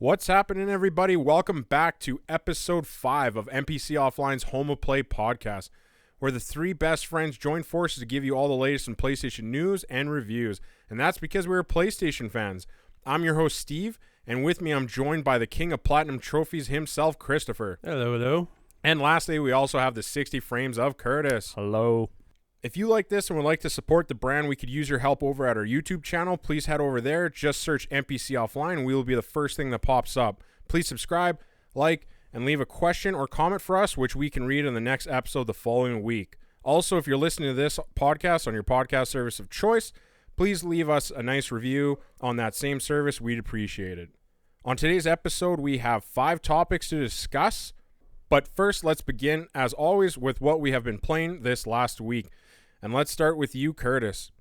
What's happening, everybody? Welcome back to episode 5 of NPC Offline's Home of Play podcast, where the three best friends join forces to give you all the latest in PlayStation news and reviews. And that's because we're PlayStation fans. I'm your host, Steve, and with me I'm joined by the king of platinum trophies himself, Christopher. Hello, hello. And lastly, we also have the 60 frames of Curtis. Hello. If you like this and would like to support the brand, we could use your help over at our YouTube channel. Please head over there. Just search NPC Offline and we will be the first thing that pops up. Please subscribe, like, and leave a question or comment for us, which we can read in the next episode the following week. Also, if you're listening to this podcast on your podcast service of choice, please leave us a nice review on that same service. We'd appreciate it. On today's episode, we have 5 topics to discuss. But first, let's begin, as always, with what we have been playing this last week. And let's start with you, Curtis.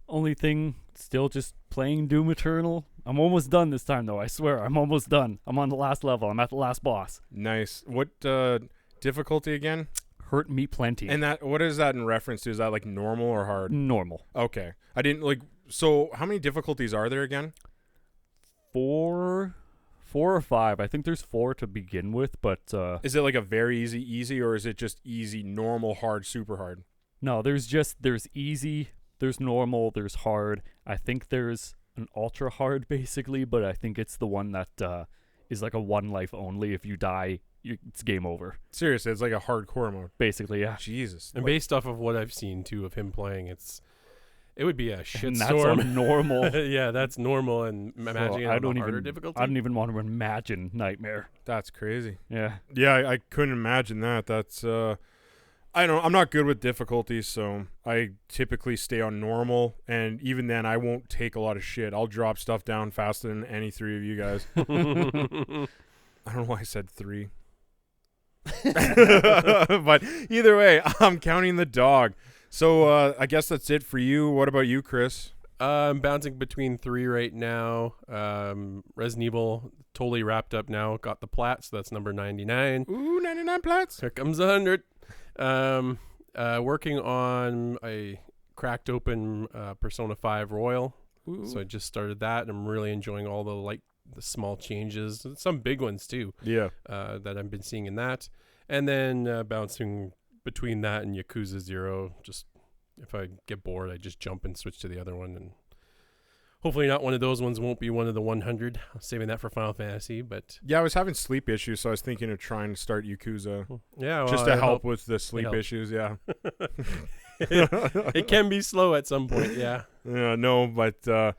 Only thing, still just playing Doom Eternal. I'm almost done this time, though. I swear, I'm almost done. I'm on the last level. I'm at the last boss. Nice. What difficulty again? Hurt me plenty. And that, what is that in reference to? Is that like normal or hard? Normal. Okay. I didn't like. So, how many difficulties are there again? 4 or 5. I think there's 4 to begin with, but is it like a very easy, or is it just easy, normal, hard, super hard? No, there's easy, there's normal, there's hard. I think there's an ultra hard basically, but I think it's the one that is like a 1 life only. If you die, it's game over. Seriously, it's like a hardcore mode. Basically, yeah. Jesus. And based off of what I've seen too of him playing, it would be a shitstorm. That's a normal. Yeah, that's normal. And imagining harder difficulty. I don't even want to imagine Nightmare. That's crazy. Yeah. Yeah, I couldn't imagine that. That's I'm not good with difficulties, so I typically stay on normal, and even then I won't take a lot of shit. I'll drop stuff down faster than any 3 of you guys. I don't know why I said 3. But either way, I'm counting the dog. So I guess that's it for you. What about you, Chris? I'm bouncing between 3 right now. Resident Evil totally wrapped up now. Got the plat, so that's number 99. Ooh, 99 plats. Here comes 100. Working on a cracked open Persona 5 Royal. Ooh. So I just started that, and I'm really enjoying all the small changes, some big ones too. Yeah. That I've been seeing in that, and then bouncing between that and Yakuza 0. Just if I get bored, I just jump and switch to the other one, and hopefully not one of those ones won't be one of the 100. I'm saving that for Final Fantasy, but Yeah, I was having sleep issues, so I was thinking of trying to start Yakuza. yeah, well, Just to help with the sleep issues, yeah. it can be slow at some point, yeah. Yeah, no, but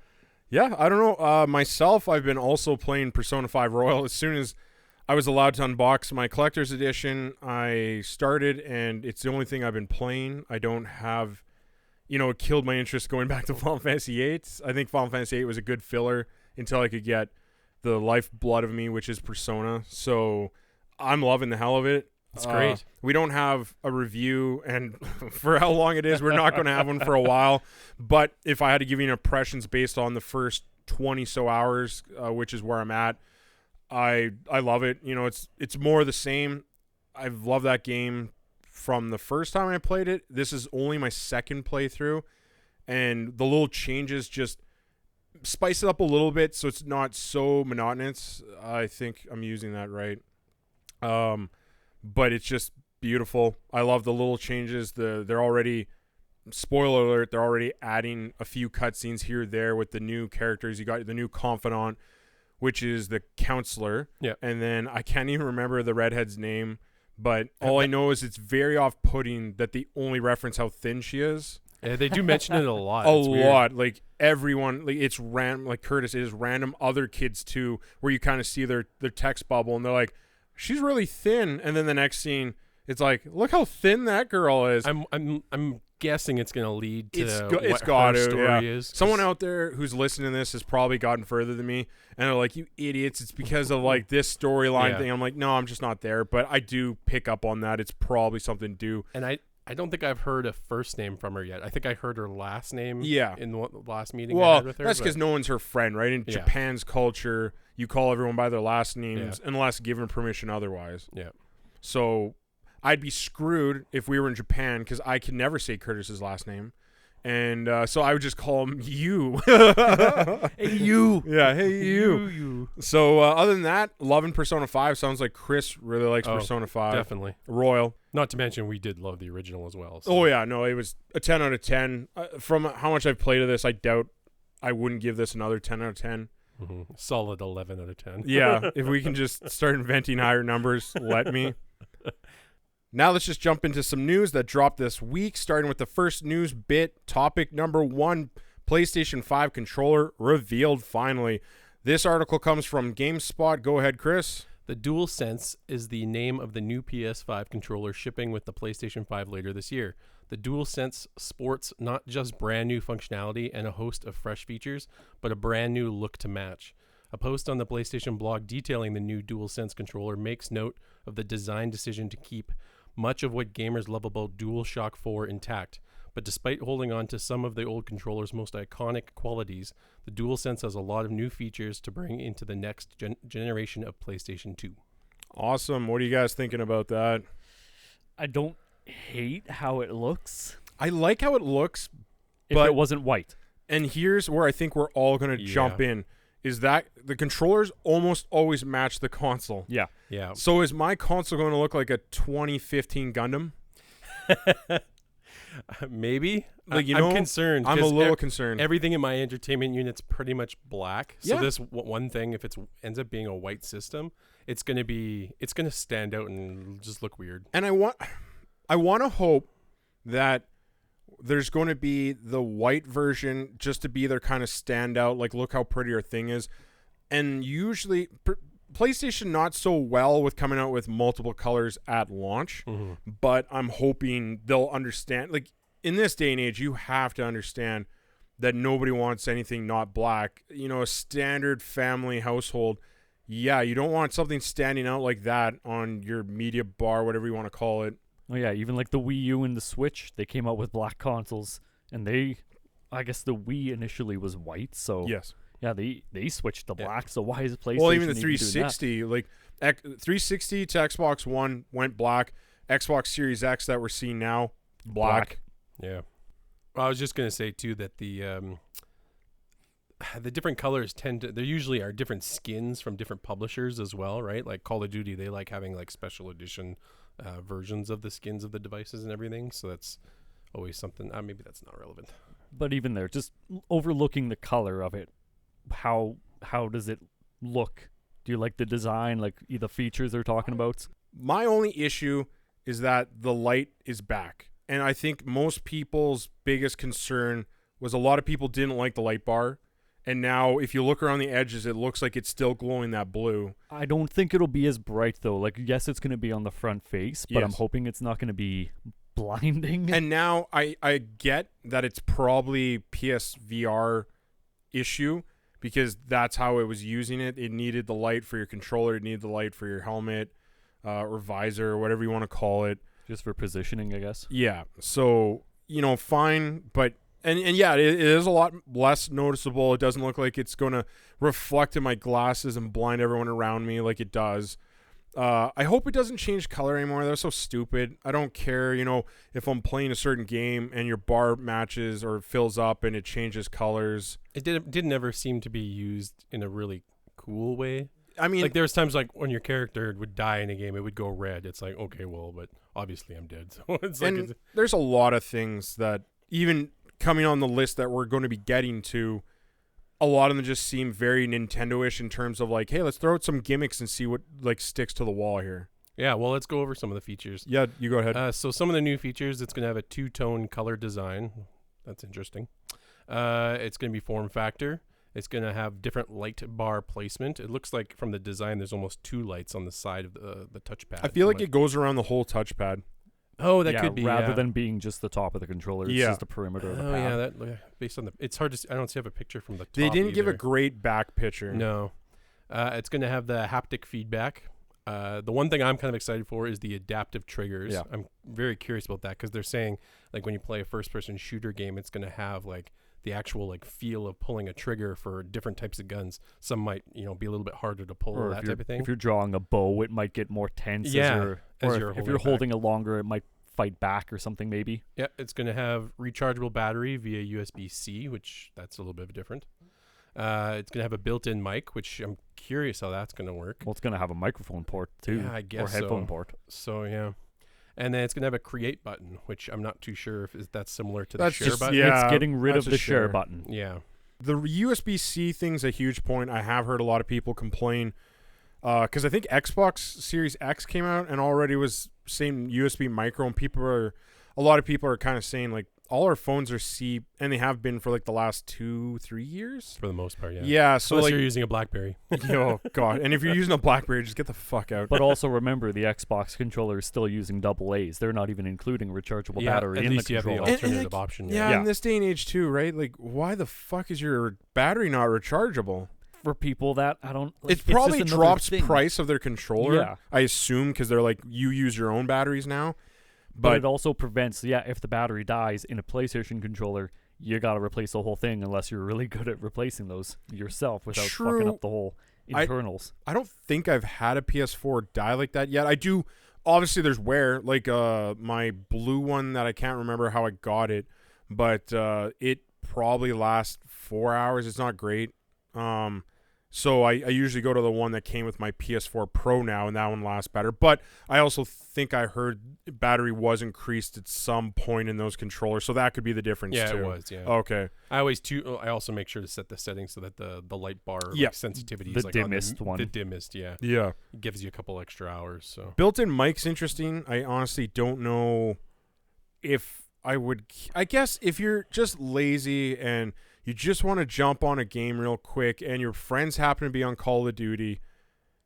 yeah, I don't know. Myself, I've been also playing Persona 5 Royal. As soon as I was allowed to unbox my collector's edition, I started, and it's the only thing I've been playing. I don't have, it killed my interest going back to Final Fantasy VIII. I think Final Fantasy VIII was a good filler until I could get the lifeblood of me, which is Persona. So I'm loving the hell of it. It's great. We don't have a review, and for how long it is, we're not going to have one for a while. But if I had to give you impressions based on the first 20 so hours, which is where I'm at, I love it. It's more the same. I've loved that game from the first time I played it. This is only my second playthrough, and the little changes just spice it up a little bit so it's not so monotonous. I think I'm using that right. But it's just beautiful. I love the little changes. They're already, spoiler alert, they're already adding a few cutscenes here or there with the new characters. You got the new confidant, which is the counselor. Yeah. And then I can't even remember the redhead's name, but all I know is it's very off-putting that they only reference how thin she is. Yeah, they do mention it a lot. A It's weird. lot. Like everyone, like it's random. Like Curtis, it is random other kids too, where you kind of see their text bubble, and they're like, "She's really thin," and then the next scene, it's like, "Look how thin that girl is." I'm guessing it's gonna lead to it's what got her to, story yeah. is. Someone out there who's listening to this has probably gotten further than me, and they're like, "You idiots! It's because of like this storyline thing." I'm like, "No, I'm just not there," but I do pick up on that. It's probably something to do. And I don't think I've heard a first name from her yet. I think I heard her last name. Yeah. In the last meeting I Well, had with her. that's because no one's her friend, right? In Japan's culture, you call everyone by their last names unless given permission otherwise. Yeah. So I'd be screwed if we were in Japan because I could never say Curtis's last name. And so I would just call him you. Hey, you. Yeah, hey, you. So other than that, loving Persona 5. Sounds like Chris really likes Persona 5. Definitely. Royal. Not to mention we did love the original as well. So. Oh, yeah. No, it was a 10 out of 10. From how much I've played of this, I doubt I wouldn't give this another 10 out of 10. Mm-hmm. Solid 11 out of 10. Yeah, if we can just start inventing higher numbers, let me. Now let's just jump into some news that dropped this week, starting with the first news bit. Topic number 1, PlayStation 5 controller revealed finally. This article comes from GameSpot. Go ahead, Chris. The DualSense is the name of the new PS5 controller shipping with the PlayStation 5 later this year. The DualSense sports not just brand new functionality and a host of fresh features, but a brand new look to match. A post on the PlayStation blog detailing the new DualSense controller makes note of the design decision to keep much of what gamers love about DualShock 4 intact. But despite holding on to some of the old controller's most iconic qualities, the DualSense has a lot of new features to bring into the next generation of PlayStation 2. Awesome. What are you guys thinking about that? I don't hate how it looks. I like how it looks, If but it wasn't white. and here's where I think we're all going to jump in, is that the controllers almost always match the console. Yeah. Yeah. So is my console going to look like a 2015 Gundam? Maybe. Like, I'm concerned. I'm a 'cause little concerned. Everything in my entertainment unit's pretty much black. So Yeah. this one thing, if it ends up being a white system, it's gonna stand out and just look weird. And I want to hope that there's going to be the white version just to be their kind of standout, like look how pretty our thing is. And usually PlayStation not so well with coming out with multiple colors at launch, but I'm hoping they'll understand, like in this day and age, you have to understand that nobody wants anything not black. You know, a standard family household, yeah, you don't want something standing out like that on your media bar, whatever you want to call it. Oh yeah, even like the Wii U and the Switch, they came out with black consoles, and I guess the Wii initially was white, so Yes. yeah, they switched to black. So why is PlayStation? Well, even the even doing that? 360, like 360 to Xbox One went black. Xbox Series X that we're seeing now, black. Yeah. Well, I was just gonna say too that the different colors there usually are different skins from different publishers as well, right? Like Call of Duty, they like having like special edition versions of the skins of the devices and everything. So that's always something. Maybe that's not relevant. But even there, just overlooking the color of it, how does it look? Do you like the design, like the features they're talking about? My only issue is that the light is back. And I think most people's biggest concern was a lot of people didn't like the light bar. And now if you look around the edges, it looks like it's still glowing that blue. I don't think it'll be as bright though. Like, yes, it's going to be on the front face, but I'm Yes. hoping it's not going to be blinding. And now I get that it's probably PSVR issue because that's how it was using it. It needed the light for your controller. It needed the light for your helmet or visor or whatever you want to call it. Just for positioning, I guess. Yeah. So, fine. But, and yeah, it is a lot less noticeable. It doesn't look like it's going to reflect in my glasses and blind everyone around me like it does. I hope it doesn't change color anymore. That was so stupid. I don't care, if I'm playing a certain game and your bar matches or fills up and it changes colors. It didn't ever seem to be used in a really cool way. I mean, Like there was times like when your character would die in a game, it would go red. It's like, okay, well, but obviously I'm dead. So it's like, and there's a lot of things that even coming on the list that we're going to be getting to, a lot of them just seem very Nintendo-ish in terms of like, hey, let's throw out some gimmicks and see what like sticks to the wall here. yeah, well, let's go over some of the features. Yeah, you go ahead. So some of the new features, it's going to have a two-tone color design. That's interesting. It's going to be form factor. It's going to have different light bar placement. It looks like from the design, there's almost two lights on the side of the touchpad. I feel like it goes around the whole touchpad. Oh, that could be rather than being just the top of the controller. It's just the perimeter of the Oh pad. yeah, that based on it's hard to. I don't see have a picture from the top. They didn't give a either. great back picture. No, it's going to have the haptic feedback. The one thing I'm kind of excited for is the adaptive triggers. Yeah. I'm very curious about that because they're saying like when you play a first-person shooter game, it's going to have like the actual like feel of pulling a trigger for different types of guns. Some might be a little bit harder to pull, Or that type of thing. if you're drawing a bow, it might get more tense. Yeah, or if you're holding it longer, it might fight back or something maybe. Yeah, it's going to have rechargeable battery via USB-C, which that's a little bit different. It's going to have a built-in mic, which I'm curious how that's going to work. Well, it's going to have a microphone port too. Yeah, I guess or headphone so. port. So, yeah. And then it's going to have a create button, which I'm not too sure if that's similar to That's the share just- button. yeah. It's getting rid of that's a the share share. button. Yeah. The USB-C thing's a huge point. I have heard a lot of people complain because I think Xbox Series X came out and already was saying USB micro, and a lot of people are kind of saying like all our phones are C, and they have been for like the last 2-3 years. For the most part, yeah. Yeah, so Unless like, you're using a BlackBerry. oh god, and if you're using a BlackBerry, just get the fuck out. But also remember, the Xbox controller is still using AA's. They're not even including rechargeable Yeah, battery at in least the you have the controller. alternative option. yeah, Yeah. in this day and age too, right? Like, why the fuck is your battery not rechargeable? For people that I don't, like, It probably just another drops thing. price of their controller. Yeah. I assume because they're like, you use your own batteries now. But But it also prevents, if the battery dies in a PlayStation controller, you got to replace the whole thing unless you're really good at replacing those yourself without fucking True. up the whole internals. I don't think I've had a PS4 die like that yet. I do. Obviously, there's wear, like my blue one that I can't remember how I got it, but it probably lasts 4 hours. It's not great. So I usually go to the one that came with my PS4 Pro now, and that one lasts better. But I also think I heard battery was increased at some point in those controllers, so that could be the difference Yeah, too. it was, yeah. Okay. I also make sure to set the settings so that the light bar Yeah. sensitivity The is like dimmest one. The dimmest, yeah. Yeah. It gives you a couple extra hours. So Built-in mic's interesting. I honestly don't know if I would. I guess if you're just lazy and you just want to jump on a game real quick and your friends happen to be on Call of Duty,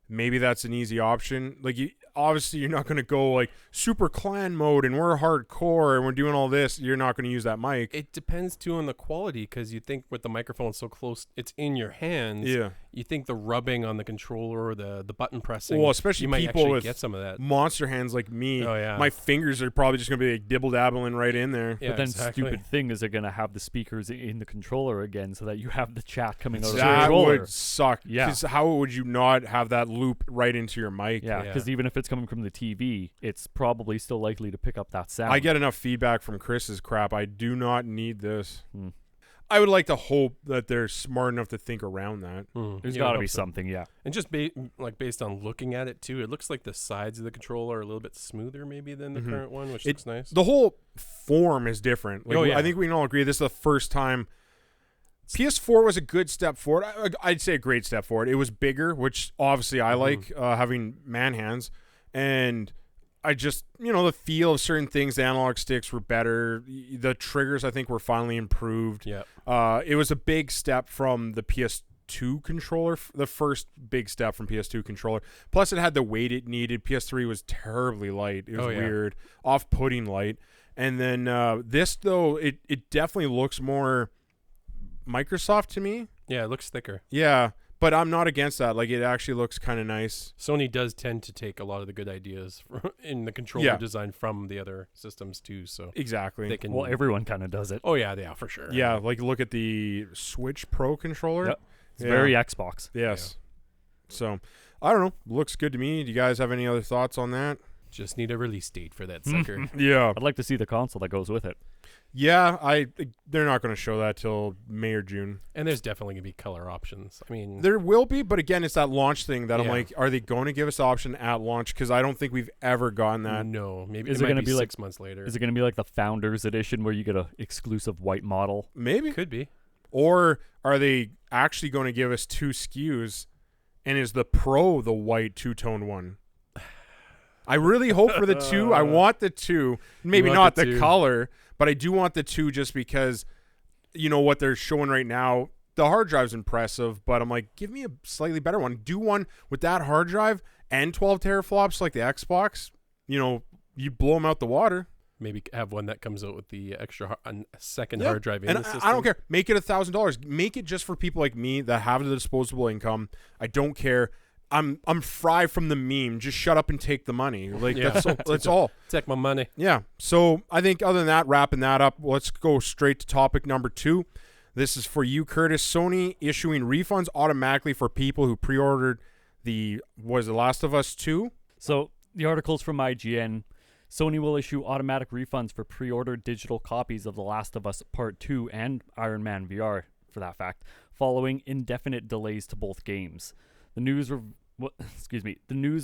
maybe that's an easy option. Like, obviously you're not going to go like super clan mode and we're hardcore and we're doing all this. You're not going to use that mic. it depends too on the quality, because you think with the microphone so close, it's in your hands. Yeah. You think the rubbing on the controller or the button pressing. Well, especially you might people actually with get some of that. monster hands like me. Oh yeah. My fingers are probably just going to be like dibble-dabbling right in there. Yeah, But then exactly. stupid thing is they're going to have the speakers in the controller again so that you have the chat coming out of the That controller. would suck. Yeah. 'Cause how would you not have that loop right into your mic? Yeah, Yeah. because even if it's coming from the TV, it's probably still likely to pick up that sound. I get enough feedback from Chris's crap. I do not need this. Hmm. I would like to hope that they're smart enough to think around that. There's You got would to be hope so. something, yeah. And just based on looking at it too, it looks like the sides of the controller are a little bit smoother maybe than the Mhm. current one, which It- looks nice. The whole form is different. Like, Oh, yeah. I think we can all agree this is the first time. PS4 was a good step forward. I'd say a great step forward. It was bigger, which obviously I like, having man hands. And I just, the feel of certain things, the analog sticks were better. The triggers, I think, were finally improved. Yeah. It was a big step from the PS2 controller, the first big step from PS2 controller. Plus, it had the weight it needed. PS3 was terribly light. It was Oh, yeah. weird, off-putting light. And then this, though, it definitely looks more Microsoft to me. Yeah, it looks thicker. Yeah, but I'm not against that. Like, it actually looks kind of nice. Sony does tend to take a lot of the good ideas in the controller Yeah. design from the other systems too, so Exactly. they can. Well, everyone kind of does it. Oh yeah, for sure. Yeah, like look at the Switch Pro controller. Yep. It's Yeah. very Xbox. Yes. So, I don't know. Looks good to me. Do you guys have any other thoughts on that? Just need a release date for that sucker. Yeah. I'd like to see the console that goes with it. Yeah, they're not going to show that till May or June. And there's definitely gonna be color options. I mean, There will be, but again, it's that launch thing that I'm Yeah. like, are they going to give us the option at launch? Because I don't think we've ever gotten that. no, maybe Is it it might gonna be be like- 6 months later. Is it going to be like the Founders Edition where you get a exclusive white model? Maybe. Could be. Or are they actually going to give us 2 SKUs, and is the Pro the white two-tone one? I really hope for the 2. I want the 2. Maybe want not the the 2. color, but I do want the 2 just because, what they're showing right now, the hard drive's impressive, but I'm like, give me a slightly better one. Do one with that hard drive and 12 teraflops like the Xbox. You blow them out the water. Maybe have one that comes out with the extra a second Yeah. hard drive in And the system. I don't care. Make it $1,000. Make it just for people like me that have the disposable income. I don't care. I'm fried from the meme. Just shut up and take the money. Like Yeah. that's all. Take my money. Yeah. So I think other than that, wrapping that up, let's go straight to topic number 2. This is for you, Curtis. Sony issuing refunds automatically for people who pre-ordered the Last of Us 2. So the article's from IGN Sony will issue automatic refunds for pre-ordered digital copies of The Last of Us Part 2 and Iron Man VR, for that fact, following indefinite delays to both games. The news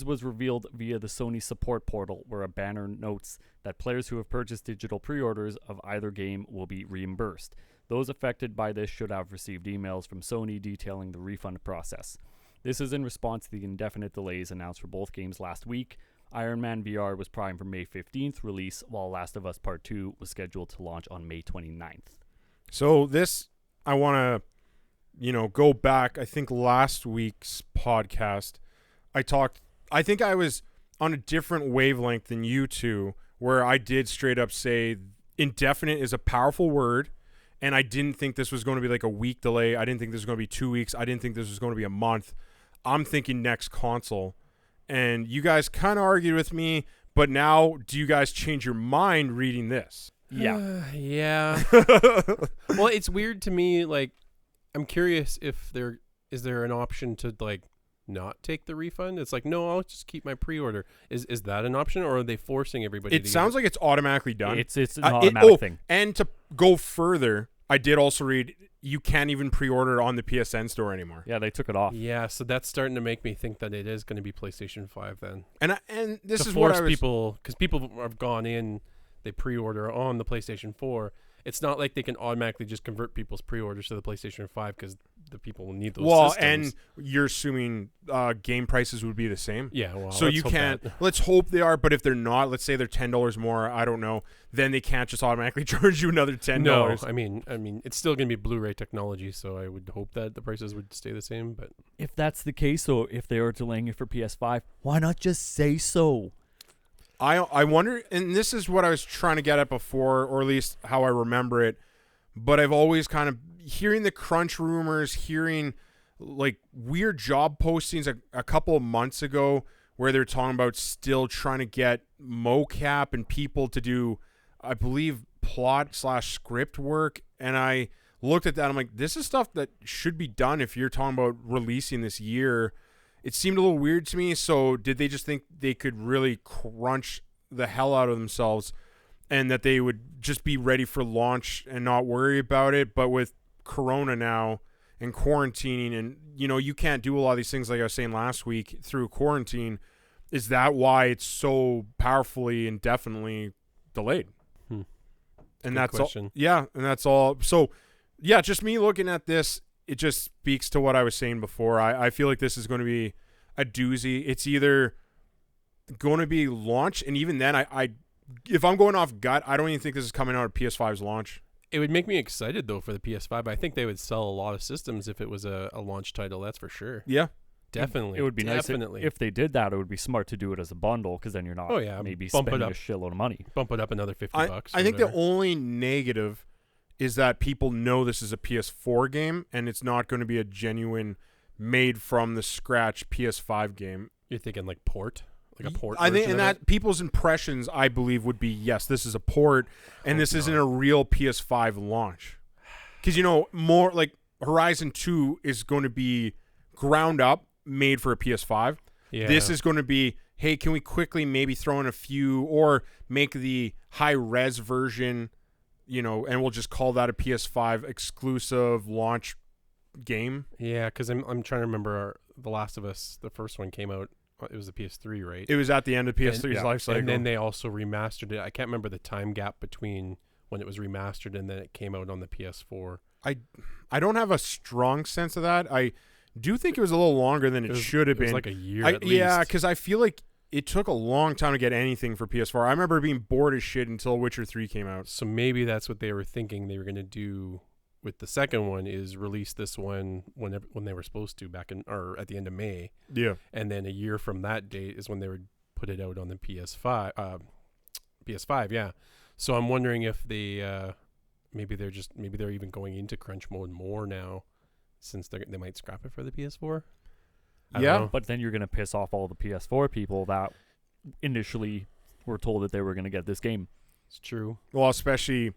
was revealed via the Sony support portal, where a banner notes that players who have purchased digital pre-orders of either game will be reimbursed. Those affected by this should have received emails from Sony detailing the refund process. This is in response to the indefinite delays announced for both games last week. Iron Man VR was primed for May 15th release, while Last of Us Part 2 was scheduled to launch on May 29th. So this, I want to, go back. I think last week's podcast, I think I was on a different wavelength than you two, where I did straight up say indefinite is a powerful word, and I didn't think this was going to be like a week delay. I didn't think this was going to be 2 weeks. I didn't think this was going to be a month. I'm thinking next console. And you guys kind of argued with me, but now do you guys change your mind reading this? Yeah. Yeah. Well, it's weird to me. Like, I'm curious if is there an option to like not take the refund? It's like, no, I'll just keep my pre-order. Is that an option, or are they forcing everybody? It sounds like it's automatically done. It's an automatic thing. And to go further, I did also read you can't even pre-order it on the PSN store anymore. Yeah, they took it off. Yeah, so that's starting to make me think that it is going to be PlayStation 5 then. And this to is force what I was, people, because people have gone in, they pre-order on the PlayStation 4. It's not like they can automatically just convert people's pre-orders to the PlayStation 5 because the people will need those systems. And you're assuming game prices would be the same. Yeah, well, so you can't. Let's hope they are, but if they're not, let's say they're $10 more. I don't know. Then they can't just automatically charge you another $10. No, I mean, it's still going to be Blu-ray technology, so I would hope that the prices would stay the same. But if that's the case, or if they are delaying it for PS5, why not just say so? I wonder, and this is what I was trying to get at before, or at least how I remember it, but I've always kind of hearing the crunch rumors, hearing like weird job postings a couple of months ago where they're talking about still trying to get mocap and people to do, I believe, plot/script work. And I looked at that, I'm like, this is stuff that should be done if you're talking about releasing this year. It seemed a little weird to me. So did they just think they could really crunch the hell out of themselves and that they would just be ready for launch and not worry about it? But with Corona now and quarantining, and you can't do a lot of these things like I was saying last week through quarantine. Is that why it's so powerfully and definitely delayed? And good that's question. all. Yeah, and that's all. So yeah, just me looking at this, it just speaks to what I was saying before. I feel like this is going to be a doozy. It's either going to be launch, and even then, I if I'm going off gut, I don't even think this is coming out at PS5's launch. it would make me excited though for the PS5. I think they would sell a lot of systems if it was a launch title. That's for sure. Yeah. Definitely. It would be definitely. nice if they did that. It would be smart to do it as a bundle, because then you're not maybe spending a shitload of money. Bump it up another $50. I think the only negative is that people know this is a PS4 game and it's not going to be a genuine made from the scratch PS5 game. You're thinking like port? Like a port I think, version and of that it? people's impressions, I believe, would be, yes, this is a port and this isn't a real PS5 launch. Because, more like Horizon 2 is going to be ground up, made for a PS5. Yeah. This is going to be, hey, can we quickly maybe throw in a few or make the high-res version, and we'll just call that a PS5 exclusive launch game. Yeah, because I'm trying to remember The Last of Us, the first one came out, it was the PS3, right? It was at the end of PS3's life cycle. And then they also remastered it. I can't remember the time gap between when it was remastered and then it came out on the PS4. I don't have a strong sense of that. I do think it was a little longer than it should have been. It was like a year at least. Yeah, because I feel like it took a long time to get anything for PS4. I remember being bored as shit until Witcher 3 came out. So maybe that's what they were thinking they were going to do with the second one, is release this one when they were supposed to back in, or at the end of May. Yeah. And then a year from that date is when they would put it out on the PS5. PS5, yeah. So I'm wondering if they maybe they're even going into crunch mode more now, since they might scrap it for the PS4. I don't know. But then you're going to piss off all the PS4 people that initially were told that they were going to get this game. It's true. Well, especially,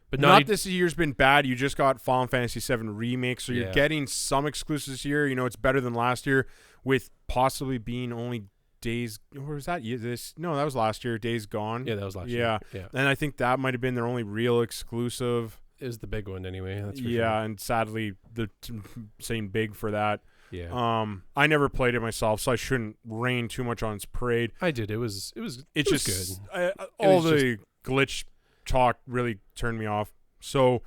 But not this year's been bad. You just got Final Fantasy VII Remake, so you're getting some exclusives here. It's better than last year, with possibly being only Days, or was that no, that was last year, Days Gone. Yeah, that was last year. Yeah. And I think that might have been their only real exclusive. Is the big one anyway. That's for yeah, sure. and sadly, they're saying big for that. Yeah. I never played it myself, so I shouldn't rain too much on its parade. I did. It was Just good. all the glitch talk really turned me off. So,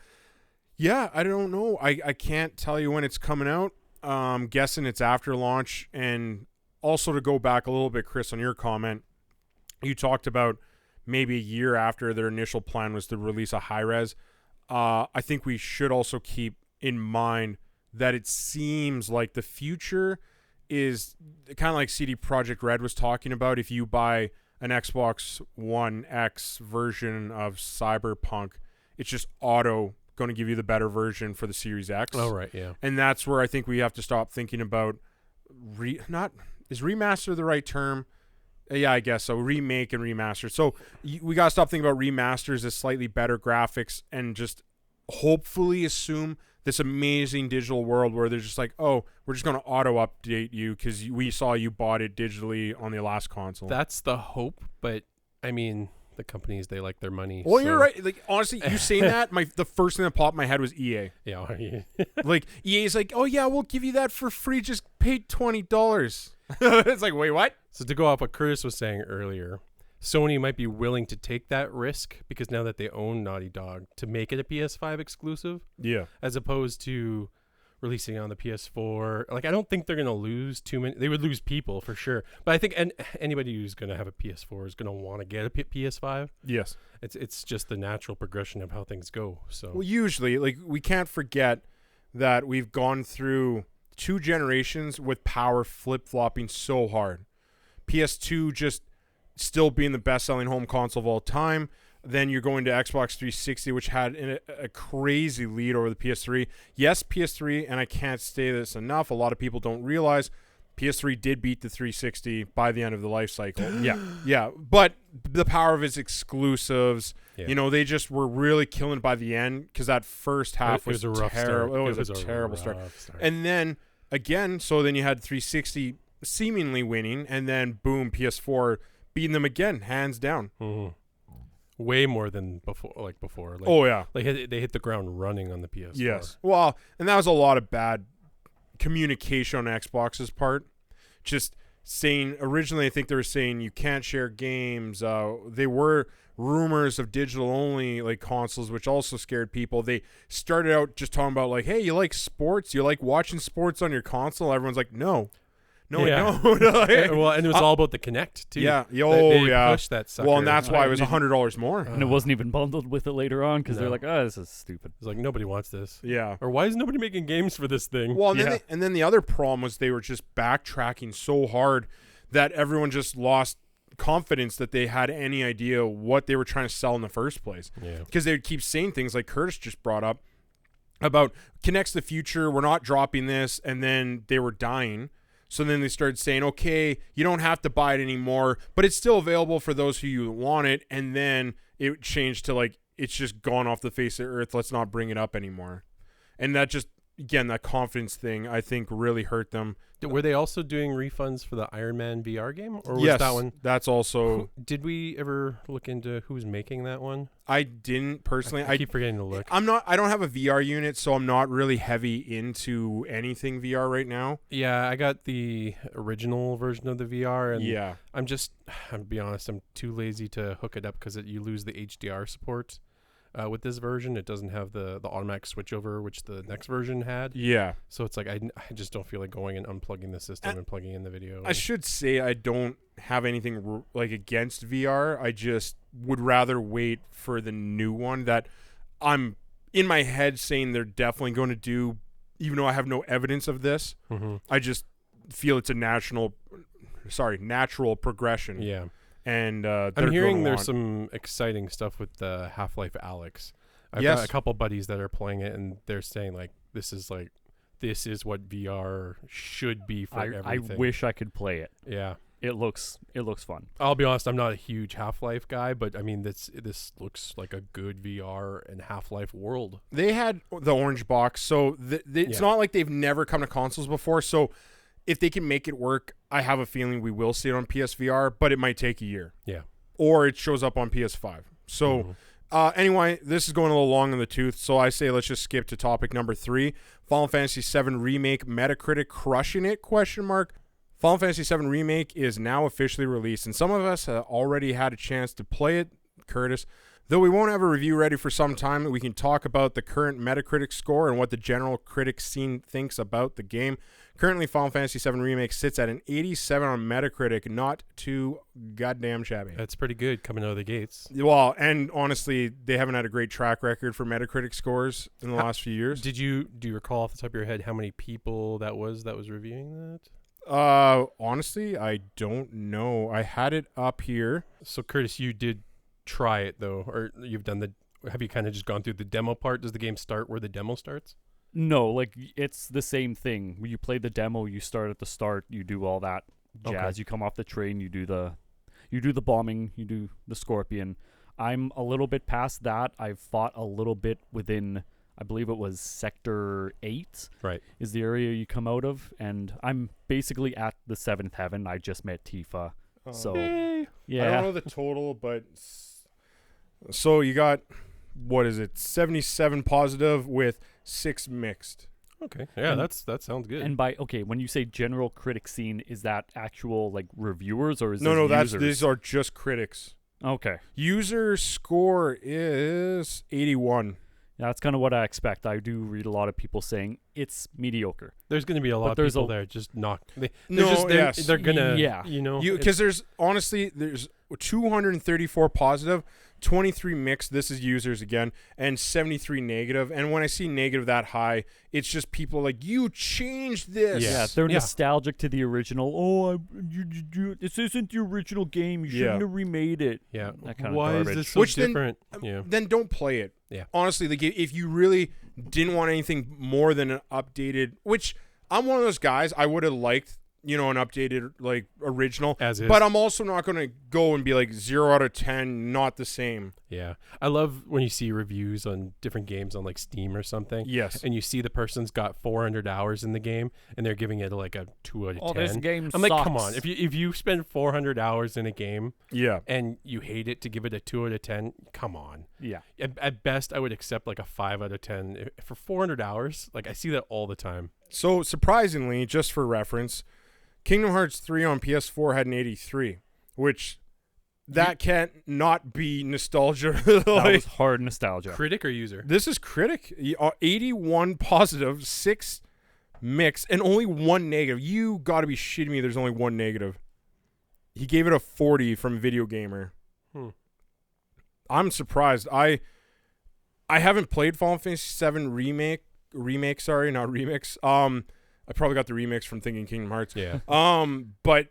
yeah, I don't know. I can't tell you when it's coming out. Guessing it's after launch. And also to go back a little bit, Chris, on your comment, you talked about maybe a year after their initial plan was to release a high-res. I think we should also keep in mind that it seems like the future is kind of like CD Projekt Red was talking about. If you buy an Xbox One X version of Cyberpunk, it's just auto going to give you the better version for the Series X. Oh, right, yeah. And that's where I think we have to stop thinking about is remaster the right term? Yeah, I guess so. Remake and remaster. So we got to stop thinking about remasters as slightly better graphics and just hopefully assume this amazing digital world where they're just like, oh, we're just going to auto update you because we saw you bought it digitally on the last console. That's the hope, but I mean, the companies, they like their money. Well, so. you're right. Like, honestly, you saying that, the first thing that popped in my head was EA. Yeah. Like, EA's like, oh, yeah, we'll give you that for free. Just pay $20. It's like, wait, what? So to go off what Curtis was saying earlier, Sony might be willing to take that risk because now that they own Naughty Dog to make it a PS5 exclusive, Yeah. as opposed to releasing it on the PS4. Like, I don't think they're going to lose too many. They would lose people for sure. But I think anybody who's going to have a PS4 is going to want to get a PS5. Yes. It's just the natural progression of how things go. So Well, usually, like, we can't forget that we've gone through 2 generations with power flip-flopping so hard. PS2 just still being the best-selling home console of all time. Then you're going to Xbox 360, which had a crazy lead over the PS3. Yes, PS3, and I can't say this enough, a lot of people don't realize PS3 did beat the 360 by the end of the life cycle. Yeah. But the power of its exclusives, you know, they just were really killing by the end because that first half was a rough terrible. start. It was a terrible start. And then, again, so then you had 360 seemingly winning, and then, boom, PS4 beating them again, hands down. Mm-hmm. Way more than before. Like, oh, yeah. Like, they hit the ground running on the PS4. Yes. Well, and that was a lot of bad communication on Xbox's part. Just saying, originally I think they were saying you can't share games. They were rumors of digital only like consoles, which also scared people. They started out just talking about like, hey, you like sports? You like watching sports on your console? Everyone's like, no, I don't. Well, and it was all about the Kinect too. Yeah. They pushed that sucker. Well, and that's why it was $100 more. And it wasn't even bundled with it later on because they're No. like, oh, this is stupid. It's like, nobody wants this. Yeah. Or why is nobody making games for this thing? Well, and then the other problem was they were just backtracking so hard that everyone just lost confidence that they had any idea what they were trying to sell in the first place. Yeah. Because they would keep saying things like Curtis just brought up about Kinect's the future, we're not dropping this, and then they were dying. So then they started saying, okay, you don't have to buy it anymore, but it's still available for those who you want it. And then it changed to like, it's just gone off the face of the earth. Let's not bring it up anymore. And that just, again, that confidence thing, I think really hurt them. Were they also doing refunds for the Iron Man VR game? Or was Yes, that one? that's also... Did we ever look into who's making that one? I didn't personally. I keep forgetting to look. I don't have a VR unit, so I'm not really heavy into anything VR right now. Yeah, I got the original version of the VR, and Yeah. I'm be honest, I'm too lazy to hook it up because you lose the HDR support. With this version, it doesn't have the automatic switchover, which the next version had. Yeah. So it's like I just don't feel like going and unplugging the system and plugging in the video. I should say I don't have anything like against VR. I just would rather wait for the new one that I'm in my head saying they're definitely going to do, even though I have no evidence of this. Mm-hmm. I just feel it's a natural progression. Yeah. And I'm hearing there's some exciting stuff with the Half-Life Alyx. I've got a couple buddies that are playing it, and they're saying this is what VR should be for everything. I wish I could play it. Yeah. It looks fun. I'll be honest, I'm not a huge Half-Life guy, but I mean this looks like a good VR and Half-Life world. They had the orange box, so it's not like they've never come to consoles before. So if they can make it work, I have a feeling we will see it on PSVR, but it might take a year. Yeah. Or it shows up on PS5. So anyway, this is going a little long in the tooth, so I say let's just skip to topic number 3. Final Fantasy VII Remake, Metacritic crushing it, ? Final Fantasy VII Remake is now officially released, and some of us have already had a chance to play it, Curtis. Though we won't have a review ready for some time, we can talk about the current Metacritic score and what the general critic scene thinks about the game. Currently, Final Fantasy VII Remake sits at an 87 on Metacritic, not too goddamn shabby. That's pretty good coming out of the gates. Well, and honestly, they haven't had a great track record for Metacritic scores in the last few years. Do you recall off the top of your head how many people that was reviewing that? Honestly, I don't know. I had it up here. So Curtis, you did try it though, or have you kind of just gone through the demo part? Does the game start where the demo starts? No, like it's the same thing. When you play the demo, you start at the start, you do all that jazz. Okay. You come off the train, you do the bombing, you do the Scorpion. I'm a little bit past that. I've fought a little bit within, I believe it was Sector 8. Right. Is the area you come out of, and I'm basically at the 7th heaven. I just met Tifa. So yeah. I don't know the total, but so you got, what is it, 77 positive with 6 mixed. Okay. Yeah, And- that sounds good. And when you say general critic scene, is that actual like reviewers or is No, this users? these are just critics. Okay. User score is 81. Yeah, that's kind of what I expect. I do read a lot of people saying it's mediocre. There's going to be a lot of there's people a- there just not. They're Yes. gonna. Yeah. You know. Because there's 234 positive, 23 mixed. This is users again, and 73 negative. And when I see negative that high, it's just people like, you changed this. Yes. Yeah, they're Yeah. nostalgic to the original. Oh, this isn't the original game. You shouldn't Yeah. have remade it. Yeah. That kind of Why garbage. is this so Which then- different? Yeah. Then don't play it. Yeah. Honestly, like if you really didn't want anything more than an updated, which I'm one of those guys, I would have liked, an updated like original. As is. But I'm also not going to go and be like 0 out of 10, not the same. Yeah. I love when you see reviews on different games on like Steam or something. Yes. And you see the person's got 400 hours in the game and they're giving it like a 2 out of 10. This game I'm sucks. like, come on. If you spend 400 hours in a game Yeah. and you hate it to give it a 2 out of 10, come on. Yeah. At best, I would accept like a 5 out of 10. For 400 hours, like I see that all the time. So surprisingly, just for reference, Kingdom Hearts 3 on PS4 had an 83, which that can't not be nostalgia. That Like, was hard nostalgia. Critic or user? this is critic. 81 positive, 6 mixed, and only 1 negative. You got to be shitting me. There's only 1 negative. He gave it a 40 from Video Gamer. I'm surprised. I haven't played Final Fantasy VII remake. Sorry, not remix. I probably got the remix from thinking Kingdom Hearts. Yeah. But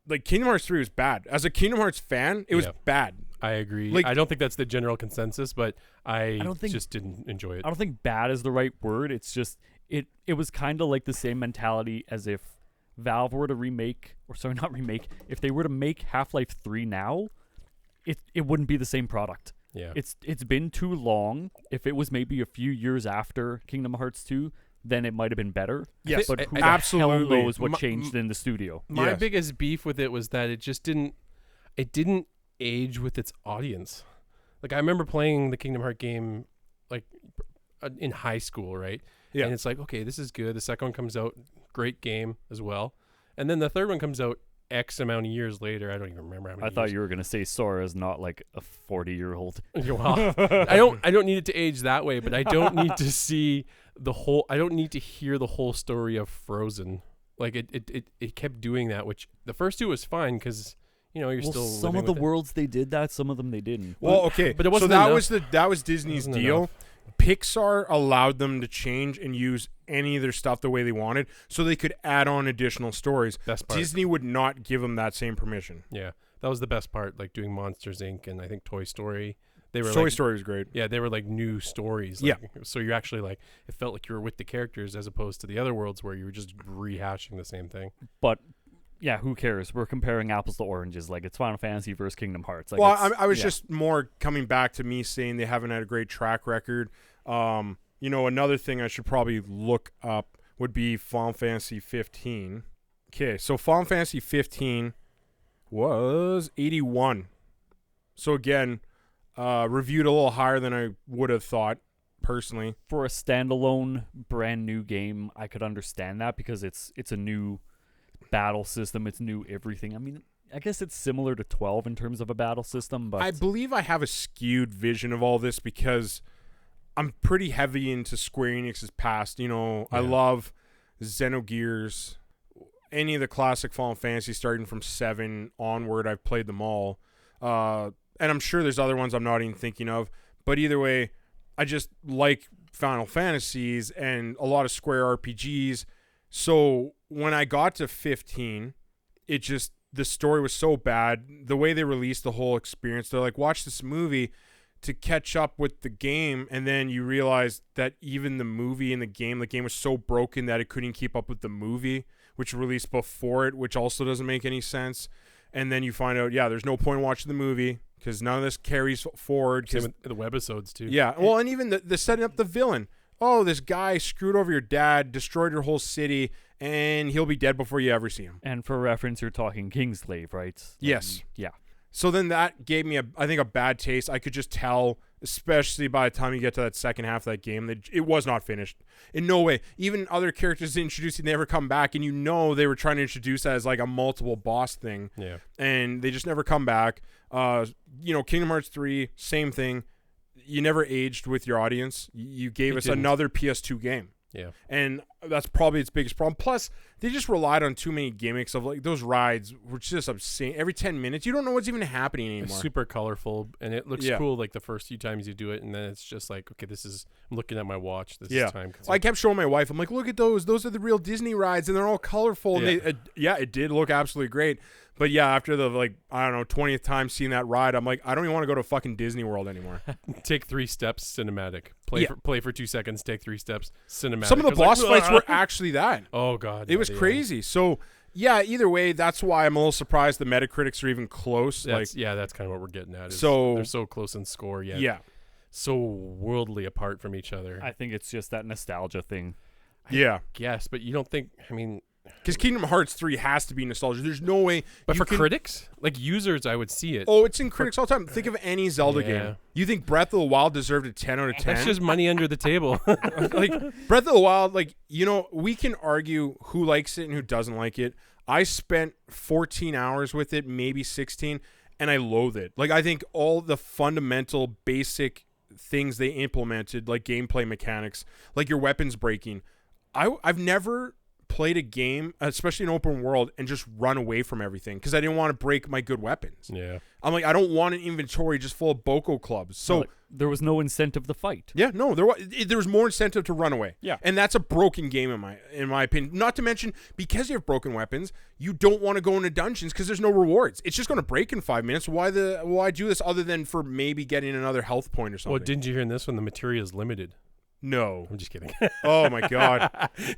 like Kingdom Hearts 3 was bad. As a Kingdom Hearts fan, it was Yeah. bad. I agree. Like- I don't think that's the general consensus, but I don't think- just didn't enjoy it. I don't think bad is the right word. It's just it was kind of like the same mentality as if Valve were to not remake. If they were to make Half-Life 3 now, it wouldn't be the same product. Yeah. It's been too long. If it was maybe a few years after Kingdom Hearts 2, then it might have been better. Yes, But who absolutely. the hell knows what My- changed in the studio? My Yes. biggest beef with it was that it didn't age with its audience. Like I remember playing the Kingdom Hearts game like in high school, right? Yeah. And it's like, okay, this is good. The second one comes out, great game as well. And then the third one comes out X amount of years later. I don't even remember how many I thought years. you were gonna say Sora's not like a 40-year-old. Well, I don't need it to age that way, but I don't need to see I don't need to hear the whole story of Frozen. Like it kept doing that, which the first two was fine because you're still some living of the with it. worlds they did that, some of them they didn't. Well, okay, but it wasn't so that enough. was Disney's Wasn't deal. enough. Pixar allowed them to change and use any of their stuff the way they wanted, so they could add on additional stories. Best part. Disney would not give them that same permission. Yeah, that was the best part. Like doing Monsters Inc. and I think Toy Story. They were Toy like, Story was great. Yeah, they were like new stories. Like, so you're actually like it felt like you were with the characters as opposed to the other worlds where you were just rehashing the same thing. But yeah, who cares? We're comparing apples to oranges. Like it's Final Fantasy versus Kingdom Hearts. Like, Well, it's- I was yeah. just more coming back to me saying they haven't had a great track record. Another thing I should probably look up would be Final Fantasy 15. Okay, so Final Fantasy 15 was 81. So again, reviewed a little higher than I would have thought personally. For a standalone brand new game, I could understand that because it's a new battle system, it's new everything. I mean, I guess it's similar to 12 in terms of a battle system, but I believe I have a skewed vision of all this because I'm pretty heavy into Square Enix's past. You know, I love Xenogears, any of the classic Final Fantasy starting from 7 onward. I've played them all. And I'm sure there's other ones I'm not even thinking of. But either way, I just like Final Fantasies and a lot of Square RPGs. So when I got to 15, the story was so bad. The way they released the whole experience, they're like, watch this movie to catch up with the game. And then you realize that even the movie and the game was so broken that it couldn't keep up with the movie, which released before it, which also doesn't make any sense. And then you find out, there's no point in watching the movie because none of this carries forward. Same with the webisodes too. Yeah, well, and even the setting up the villain. Oh, this guy screwed over your dad, destroyed your whole city, and he'll be dead before you ever see him. And for reference, you're talking Kingslave, right? Yes. Yeah. So then that gave me, I think, a bad taste. I could just tell, especially by the time you get to that second half of that game, that it was not finished. In no way. Even other characters introduced, they never come back, and they were trying to introduce that as like a multiple boss thing. Yeah. And they just never come back. Kingdom Hearts 3, same thing. You never aged with your audience. You gave us another PS2 game. Yeah. And that's probably its biggest problem. Plus, they just relied on too many gimmicks of like those rides, which is just obscene. Every 10 minutes, you don't know what's even happening anymore. It's super colorful, and it looks cool like the first few times you do it, and then it's just like, okay, I'm looking at my watch. This is time. I kept showing my wife. I'm like, look at those. Those are the real Disney rides, and they're all colorful. Yeah. And it did look absolutely great. But after the 20th time seeing that ride, I'm like, I don't even want to go to fucking Disney World anymore. Take 3 steps, cinematic. Play for 2 seconds, take 3 steps, cinematic. Some of the boss fights were actually that. Oh god, it was crazy. So either way, that's why I'm a little surprised the Metacritics are even close. That's kind of what we're getting at. They're so close in score yet. Yeah. So worldly apart from each other. I think it's just that nostalgia thing. Yes, but you don't think? I mean. Because Kingdom Hearts 3 has to be nostalgia. There's no way. But for critics, like users, I would see it. Oh, it's in critics all the time. Think of any Zelda game. You think Breath of the Wild deserved a 10 out of 10? That's just money under the table. Like Breath of the Wild, we can argue who likes it and who doesn't like it. I spent 14 hours with it, maybe 16, and I loathe it. Like, I think all the fundamental basic things they implemented, like gameplay mechanics, like your weapons breaking, I've never played a game, especially an open world, and just run away from everything because I didn't want to break my good weapons. Yeah. I'm like, I don't want an inventory just full of Boko clubs. So there was no incentive to fight. Yeah, no, there was more incentive to run away. Yeah. And that's a broken game in my opinion. Not to mention, because you have broken weapons, you don't want to go into dungeons because there's no rewards. It's just going to break in 5 minutes. Why do this other than for maybe getting another health point or something? Well, didn't you hear in this one the materia is limited? No. I'm just kidding. Oh my god.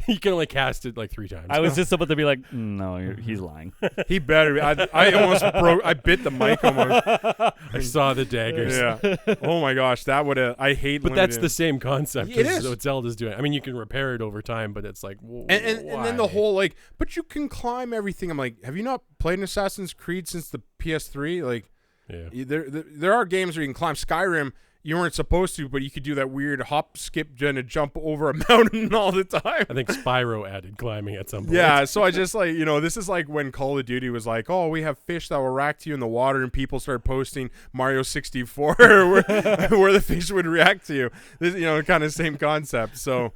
You can only cast it like 3 times. I was just about to be like, no, he's lying. He better be. I almost broke. I bit the mic almost. I saw the daggers. Yeah. Oh my gosh, that would have. I hate. But that's the same concept. It is what Zelda's doing. I mean, you can repair it over time, but it's like, and then the whole but you can climb everything. I'm like, have you not played an Assassin's Creed since the PS3? Like, there are games where you can climb. Skyrim, you weren't supposed to, but you could do that weird hop, skip, and jump over a mountain all the time. I think Spyro added climbing at some point. Yeah, so I just this is like when Call of Duty was like, oh, we have fish that will react to you in the water, and people started posting Mario 64 where the fish would react to you. This, kind of same concept. So,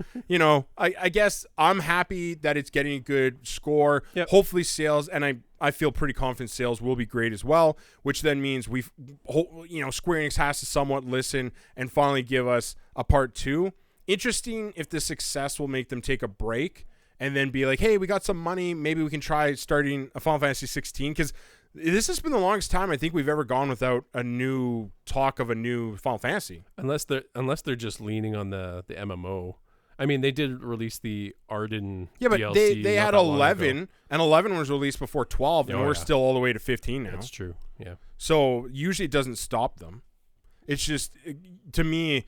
I guess I'm happy that it's getting a good score. Yep. Hopefully sales, and I feel pretty confident sales will be great as well, which then means Square Enix has to somewhat listen and finally give us a part 2. Interesting if the success will make them take a break and then be like, hey, we got some money. Maybe we can try starting a Final Fantasy 16 because this has been the longest time I think we've ever gone without a new talk of a new Final Fantasy. Unless they're just leaning on the MMO. I mean, they did release the Arden but DLC. They had 11, and 11 was released before 12, and we're still all the way to 15 now. That's true, yeah. So usually it doesn't stop them. It's just, to me,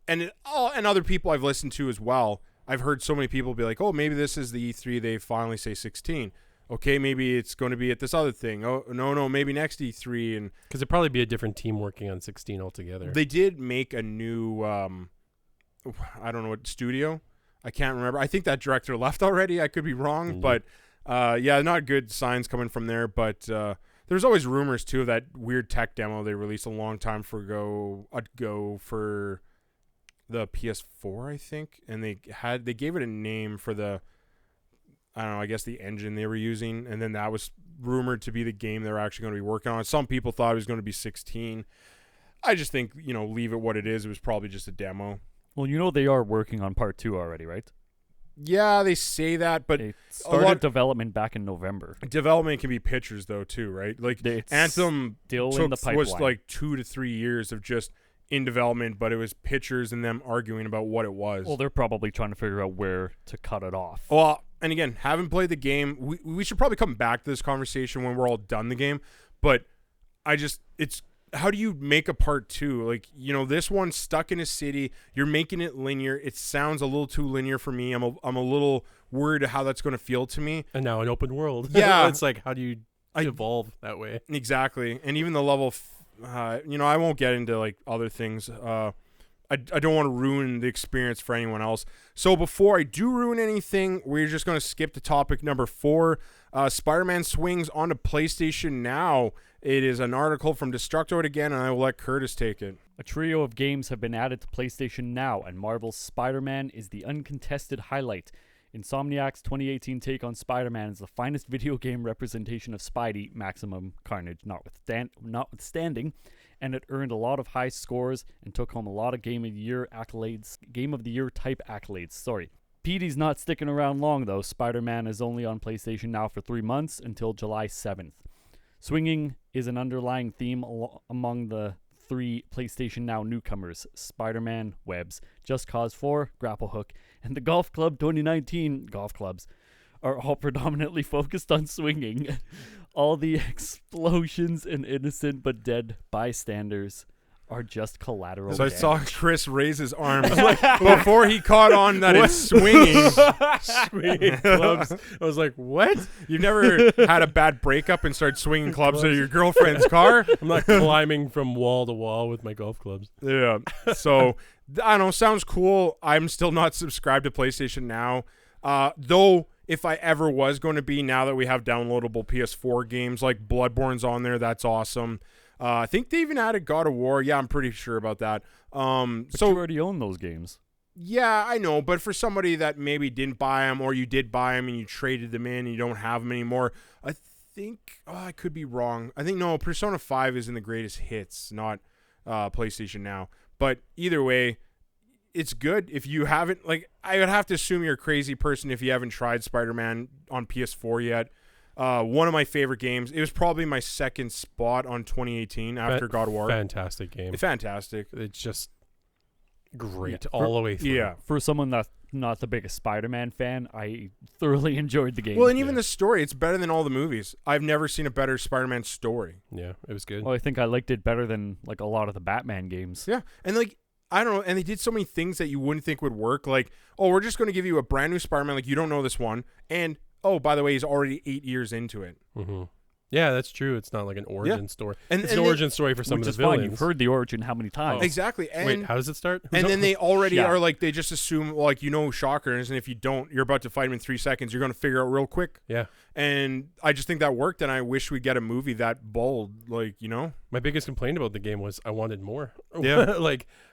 and other people I've listened to as well, I've heard so many people be like, oh, maybe this is the E3 they finally say 16. okay, maybe it's going to be at this other thing. Oh, no, maybe next E3. And Because it'd probably be a different team working on 16 altogether. they did make a new, I don't know what studio. I can't remember. I think that director left already. I could be wrong, but not good signs coming from there. But there's always rumors too of that weird tech demo they released a long time ago for the PS4, I think, and they gave it a name for the, I don't know, I guess the engine they were using, and then that was rumored to be the game they were actually going to be working on. Some people thought it was going to be 16. I just think, leave it what it is. It was probably just a demo. Well, they are working on part 2 already, right? Yeah, they say that, but They started development back in November. development can be pictures though too, right? Like It's Anthem still in the pipeline. was like 2 to 3 years of just in development, but it was pictures and them arguing about what it was. Well, they're probably trying to figure out where to cut it off. Well, and again, haven't played the game. We should probably come back to this conversation when we're all done the game. But it's how do you make a part 2? Like, this one's stuck in a city. You're making it linear. It sounds a little too linear for me. I'm a little worried how that's going to feel to me. And now an open world. Yeah. It's like, how do you evolve that way? Exactly. And even the level, I won't get into like other things. I don't want to ruin the experience for anyone else. So before I do ruin anything, we're just going to skip to topic number 4. Spider-Man swings onto PlayStation Now. It is an article from Destructoid again, and I will let Curtis take it. A trio of games have been added to PlayStation Now, and Marvel's Spider-Man is the uncontested highlight. Insomniac's 2018 take on Spider-Man is the finest video game representation of Spidey, Maximum Carnage notwithstanding, and it earned a lot of high scores and took home a lot of Game of the Year type accolades. Sorry. PD's not sticking around long though. Spider-Man is only on PlayStation Now for 3 months until July 7th. Swinging is an underlying theme among the 3 PlayStation Now newcomers: Spider-Man, Webs, Just Cause 4, Grapple Hook, and the Golf Club 2019 golf clubs are all predominantly focused on swinging. All the explosions and innocent but dead bystanders are just collateral So damage. I saw Chris raise his arms before he caught on that it's swinging. Swinging clubs. I was like, what? You've never had a bad breakup and started swinging clubs at your girlfriend's car? I'm not climbing from wall to wall with my golf clubs. Yeah. So, I don't know. Sounds cool. I'm still not subscribed to PlayStation Now. Though, if I ever was going to be, now that we have downloadable PS4 games, like Bloodborne's on there, that's awesome. I think they even added God of War. Yeah, I'm pretty sure about that. But you already own those games. Yeah, I know. But for somebody that maybe didn't buy them, or you did buy them and you traded them in and you don't have them anymore, I think, I could be wrong. I think, no, Persona 5 is in the greatest hits, not PlayStation Now. But either way, it's good. If you haven't, I would have to assume you're a crazy person if you haven't tried Spider-Man on PS4 yet. One of my favorite games. It was probably my second spot on 2018 after God of War. Fantastic game. Fantastic. It's just great all the way through. Yeah. For someone that's not the biggest Spider-Man fan, I thoroughly enjoyed the game. Well, and even the story, it's better than all the movies. I've never seen a better Spider-Man story. Yeah, it was good. Well, I think I liked it better than a lot of the Batman games. Yeah, and I don't know, and they did so many things that you wouldn't think would work. Like, oh, we're just going to give you a brand new Spider-Man. Like, you don't know this one, and oh, by the way, he's already 8 years into it. Mm-hmm. Yeah, that's true. It's not like an origin story. And, it's an origin story for some of the villains. Fine. You've heard the origin how many times? Exactly. And, wait, how does it start? And then they already are they just assume, who Shocker is, and if you don't, you're about to fight him in 3 seconds. You're going to figure out real quick. Yeah. And I just think that worked, and I wish we'd get a movie that bold, My biggest complaint about the game was I wanted more. Yeah.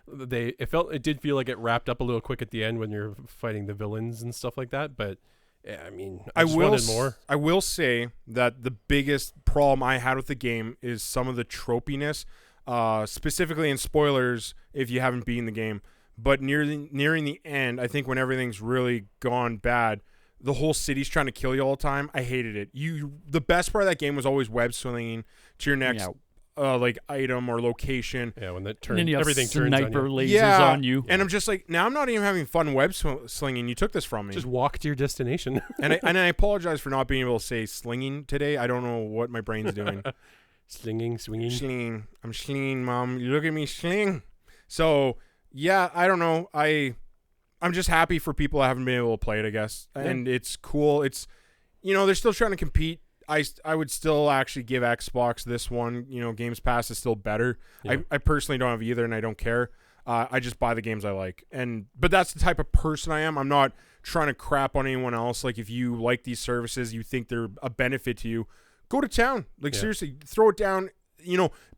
It did feel like it wrapped up a little quick at the end when you're fighting the villains and stuff like that, but yeah, I mean, I just wanted more. I will say that the biggest problem I had with the game is some of the tropiness, specifically in spoilers if you haven't beaten the game. But nearing the end, I think when everything's really gone bad, the whole city's trying to kill you all the time. I hated it. The best part of that game was always web swinging to your next item or location. Yeah, when that turns, everything turns on you. Lasers on you. And I'm just like, now I'm not even having fun web slinging. You took this from me. Just walk to your destination. and I apologize for not being able to say slinging today. I don't know what my brain's doing. Swinging. Slinging. I'm slinging, Mom. You look at me sling. So, yeah, I don't know. I'm just happy for people that haven't been able to play it, I guess. And it's cool. It's, they're still trying to compete. I would still actually give Xbox this one. Games Pass is still better. Yeah. I personally don't have either, and I don't care. I just buy the games I like. But that's the type of person I am. I'm not trying to crap on anyone else. Like, if you like these services, you think they're a benefit to you, go to town. Like, seriously, throw it down.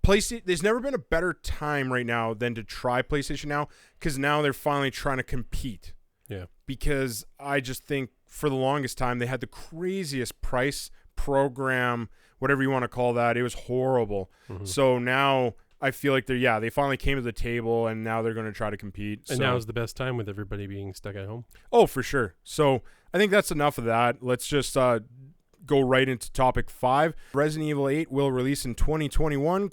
PlayStation, there's never been a better time right now than to try PlayStation Now, because now they're finally trying to compete. Yeah. Because I just think for the longest time they had the craziest price program, whatever you want to call that. It was horrible. Mm-hmm. So now I feel like they finally came to the table, and now they're going to try to compete. And now is the best time with everybody being stuck at home. Oh, for sure. So I think that's enough of that. Let's just go right into topic 5. Resident Evil 8 will release in 2021? ?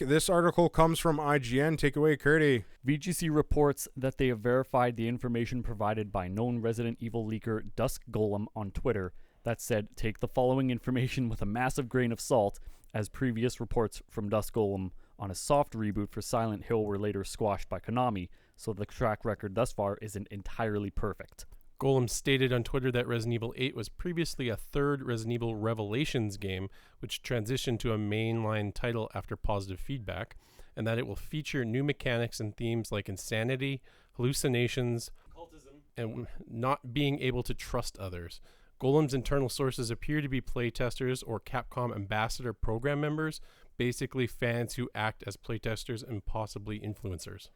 This article comes from IGN. Take away, Curdy. VGC reports that they have verified the information provided by known Resident Evil leaker Dusk Golem on Twitter that said, take the following information with a massive grain of salt, as previous reports from Dusk Golem on a soft reboot for Silent Hill were later squashed by Konami, so the track record thus far isn't entirely perfect. Golem stated on Twitter that Resident Evil 8 was previously a third Resident Evil Revelations game, which transitioned to a mainline title after positive feedback, and that it will feature new mechanics and themes like insanity, hallucinations, occultism, and not being able to trust others. Golem's internal sources appear to be playtesters or Capcom ambassador program members, basically fans who act as playtesters and possibly influencers.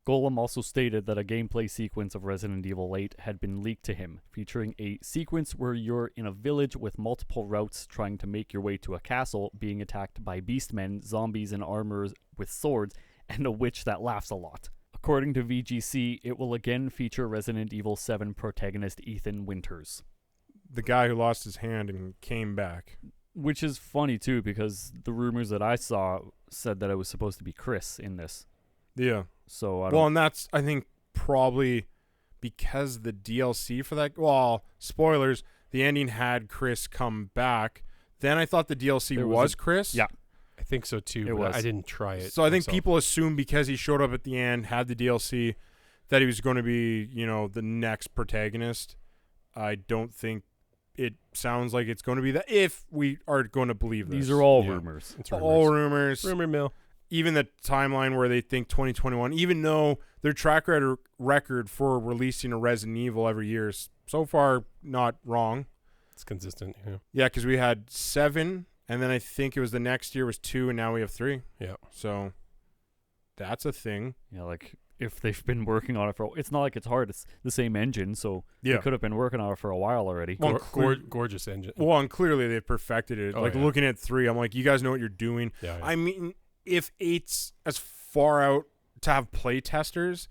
Golem also stated that a gameplay sequence of Resident Evil 8 had been leaked to him, featuring a sequence where you're in a village with multiple routes trying to make your way to a castle, being attacked by beastmen, zombies in armors with swords, and a witch that laughs a lot. According to VGC, it will again feature Resident Evil 7 protagonist Ethan Winters. The guy who lost his hand and came back. Which is funny, too, because the rumors that I saw said that it was supposed to be Chris in this. Yeah. So and that's, I think, probably because the DLC for that... Well, spoilers, the ending had Chris come back. Then I thought the DLC was Chris. Yeah. I think so, too, but I didn't try it. So I think people assume because he showed up at the end, had the DLC, that he was going to be, the next protagonist. I don't think it sounds like it's going to be that, if we are going to believe this. These are all rumors. It's rumors. All rumors. Rumor mill. Even the timeline where they think 2021, even though their track record for releasing a Resident Evil every year is so far not wrong. It's consistent, yeah. Yeah, because we had 7, and then I think it was the next year was 2, and now we have 3. Yeah. So that's a thing. Yeah, like if they've been working on it it's not like it's hard. It's the same engine, so they could have been working on it for a while already. Well, gorgeous engine. Well, and clearly they've perfected it. Looking at 3, I'm like, you guys know what you're doing. Yeah. I mean, if 8's as far out to have play testers,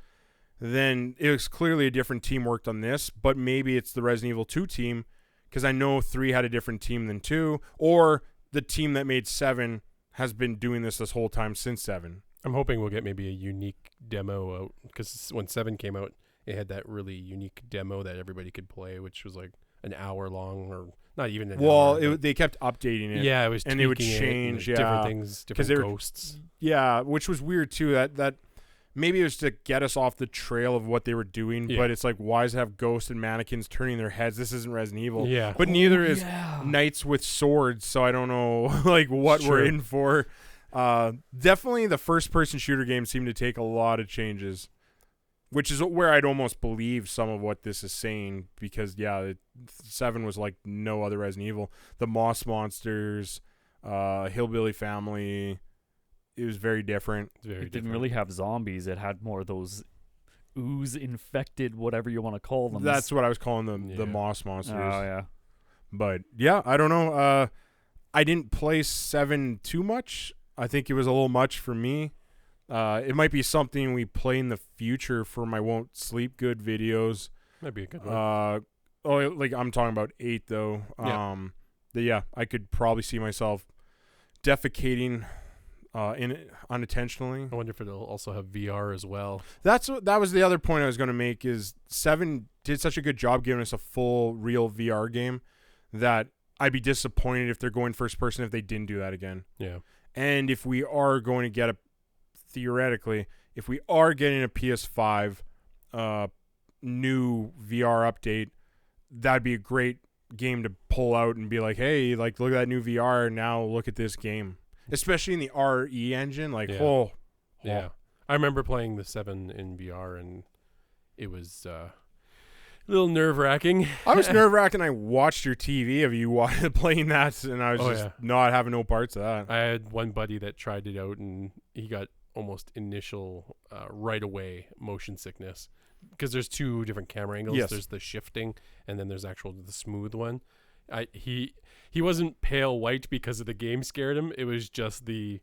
then it was clearly a different team worked on this, but maybe it's the Resident Evil 2 team, because I know 3 had a different team than 2, or the team that made 7 has been doing this whole time since 7. I'm hoping we'll get maybe a unique demo out, because when 7 came out, it had that really unique demo that everybody could play, which was like an hour long, or not even an hour. Well, they kept updating it. Yeah, it was and it would change. Different things, different ghosts. Yeah, which was weird too. That maybe it was to get us off the trail of what they were doing. Yeah. But it's like, why does it have ghosts and mannequins turning their heads? This isn't Resident Evil. Yeah, but neither is knights with swords. So I don't know like what we're in for. Definitely the first-person shooter games seem to take a lot of changes, which is where I'd almost believe some of what this is saying, because 7 was like no other Resident Evil. The Moss Monsters, Hillbilly Family, it was very different. It didn't really have zombies. It had more of those ooze infected, whatever you want to call them. That's what I was calling them, the Moss Monsters. Oh, yeah. But, yeah, I don't know. I didn't play 7 too much. I think it was a little much for me. It might be something we play in the future for my Won't Sleep Good videos. Might be a good one. Like I'm talking about 8 though. I could probably see myself defecating in it unintentionally. I wonder if it'll also have VR as well. That was the other point I was going to make, is 7 did such a good job giving us a full real VR game that I'd be disappointed if they're going first person if they didn't do that again. Yeah. And if we are going to get theoretically, if we are getting a PS5 new VR update, that'd be a great game to pull out and be like, hey, like, look at that new VR. Now look at this game. Especially in the RE engine. Like, Yeah. Yeah. I remember playing the 7 in VR, and it was a little nerve-wracking. I was nerve-wracking. I watched your TV of you playing that, and I was not having no parts of that. I had one buddy that tried it out, and he got almost initial right away motion sickness because there's 2 different camera angles. Yes. There's the shifting, and then there's the smooth one. He wasn't pale white because of the game scared him. It was just the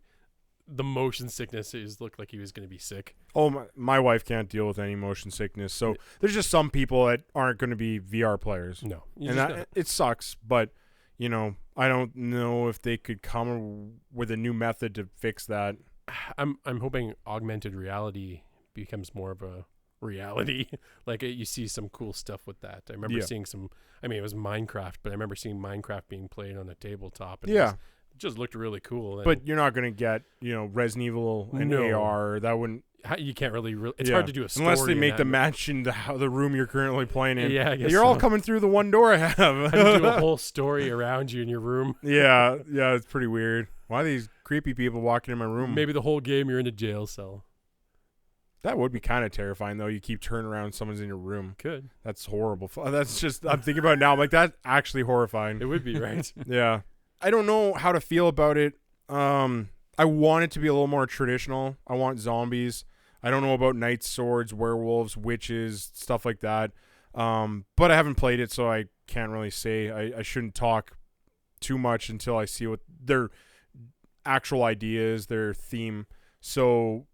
motion sickness. It looked like he was going to be sick. Oh, my wife can't deal with any motion sickness. So there's just some people that aren't going to be VR players. No, and it sucks. But I don't know if they could come with a new method to fix that. I'm hoping augmented reality becomes more of a reality. Like you see some cool stuff with that. I remember seeing some. I mean, it was Minecraft, but I remember seeing Minecraft being played on a tabletop. And it just looked really cool. But you're not going to get, Resident Evil and AR. That wouldn't. You can't really. It's hard to do a story unless they make the match in the room you're currently playing in. Yeah, I guess you're all coming through the one door I have. How do you do a whole story around you in your room? Yeah, it's pretty weird. Why are these creepy people walking in my room? Maybe the whole game you're in a jail cell. That would be kind of terrifying, though. You keep turning around, someone's in your room. Could. That's horrible. That's just, I'm thinking about it now. I'm like, that's actually horrifying. It would be, right? Yeah. I don't know how to feel about it. I want it to be a little more traditional. I want zombies. I don't know about knights, swords, werewolves, witches, stuff like that. But I haven't played it, so I can't really say. I shouldn't talk too much until I see what their actual idea is, their theme. So,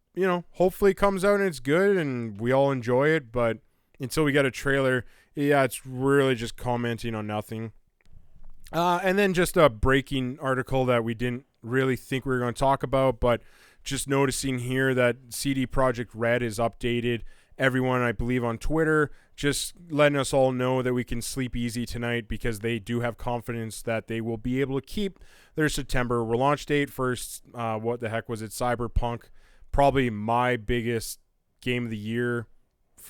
hopefully it comes out and it's good and we all enjoy it. But until we get a trailer, it's really just commenting on nothing. And then just a breaking article that we didn't really think we were going to talk about, but just noticing here that CD Projekt Red is updated. Everyone, I believe, on Twitter, just letting us all know that we can sleep easy tonight because they do have confidence that they will be able to keep their September launch date. First, what the heck was it? Cyberpunk, probably my biggest game of the year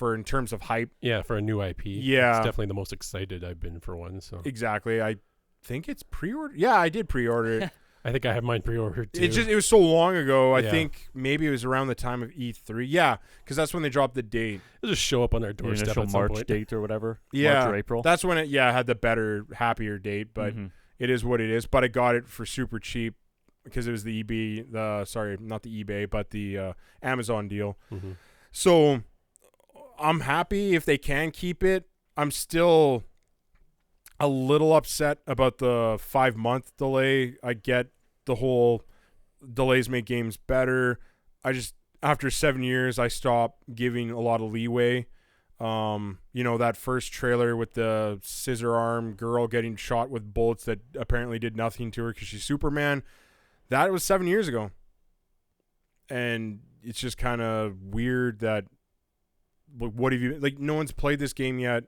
in terms of hype. Yeah, for a new IP. Yeah. It's definitely the most excited I've been for one. So exactly. I think it's pre-ordered. Yeah, I did pre-order it. I think I have mine pre-ordered too. It was so long ago. I think maybe it was around the time of E3. Yeah, because that's when they dropped the date. It'll just show up on our doorstep initial at some March point. date or whatever. Yeah, March or April. That's when it had the better, happier date. But it is what it is. But I got it for super cheap because it was the not the eBay, but the Amazon deal. Mm-hmm. So I'm happy if they can keep it. I'm still a little upset about the 5-month delay. I get the whole delays make games better. I just, after 7 years, I stopped giving a lot of leeway. That first trailer with the scissor arm girl getting shot with bullets that apparently did nothing to her because she's Superman. That was 7 years ago. And it's just kind of weird that, what have you, no one's played this game yet.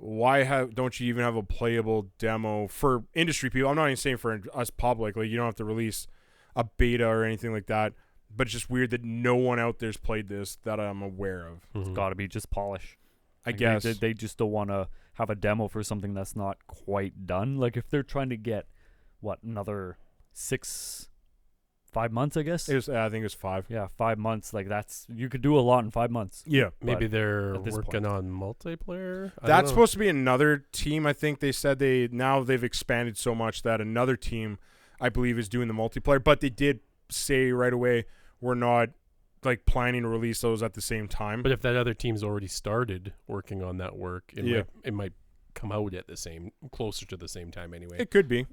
Why don't you even have a playable demo for industry people? I'm not even saying for us public. You don't have to release a beta or anything like that. But it's just weird that no one out there's played this that I'm aware of. It's got to be just polish. I guess. They just don't want to have a demo for something that's not quite done. Like, if they're trying to get, another 5 months, I guess? I think it was 5. Yeah, 5 months. You could do a lot in 5 months. Yeah. Maybe they're working on multiplayer? That's supposed to be another team. I think they said they've expanded so much that another team, I believe, is doing the multiplayer. But they did say right away, we're not planning to release those at the same time. But if that other team's already started working on that work, it might come out at closer to the same time anyway. It could be.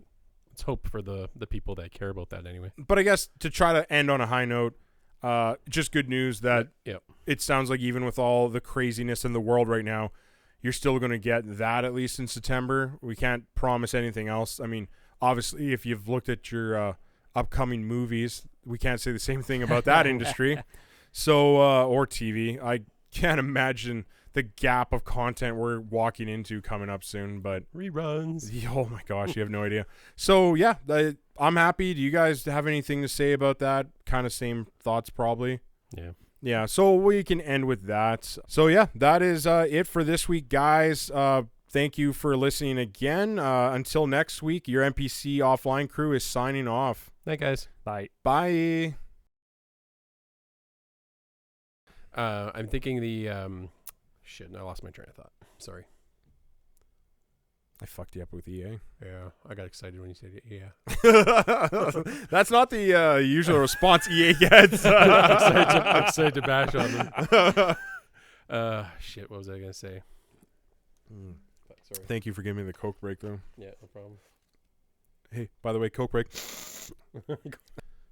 Let's hope for the people that care about that anyway. But I guess to try to end on a high note, just good news that it sounds like even with all the craziness in the world right now, you're still going to get that at least in September. We can't promise anything else. I mean, obviously, if you've looked at your upcoming movies, we can't say the same thing about that industry. So, or TV. I can't imagine the gap of content we're walking into coming up soon, but reruns. Oh my gosh, you have no idea. So yeah, I'm happy. Do you guys have anything to say about that? Kind of same thoughts probably. Yeah. So we can end with that. So yeah, that is it for this week, guys. Thank you for listening again. Until next week, your NPC offline crew is signing off. Night, guys. Bye. Bye. I'm thinking the shit. I lost my train of thought. Sorry. I fucked you up with EA. Yeah, I got excited when you said it. Yeah. That's not the usual response EA gets. I'm excited to bash on them. Shit. What was I gonna say? Sorry. Thank you for giving me the Coke break, though. Yeah, no problem. Hey, by the way, Coke break.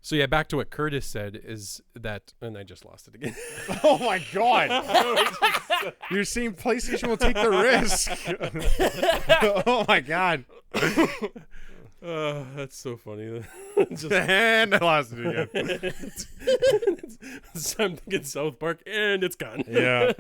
So yeah, back to what Curtis said is that, and I just lost it again. Oh my god! You're saying PlayStation will take the risk. Oh my god! That's so funny. And I lost it again. So I'm thinking South Park, and it's gone. Yeah.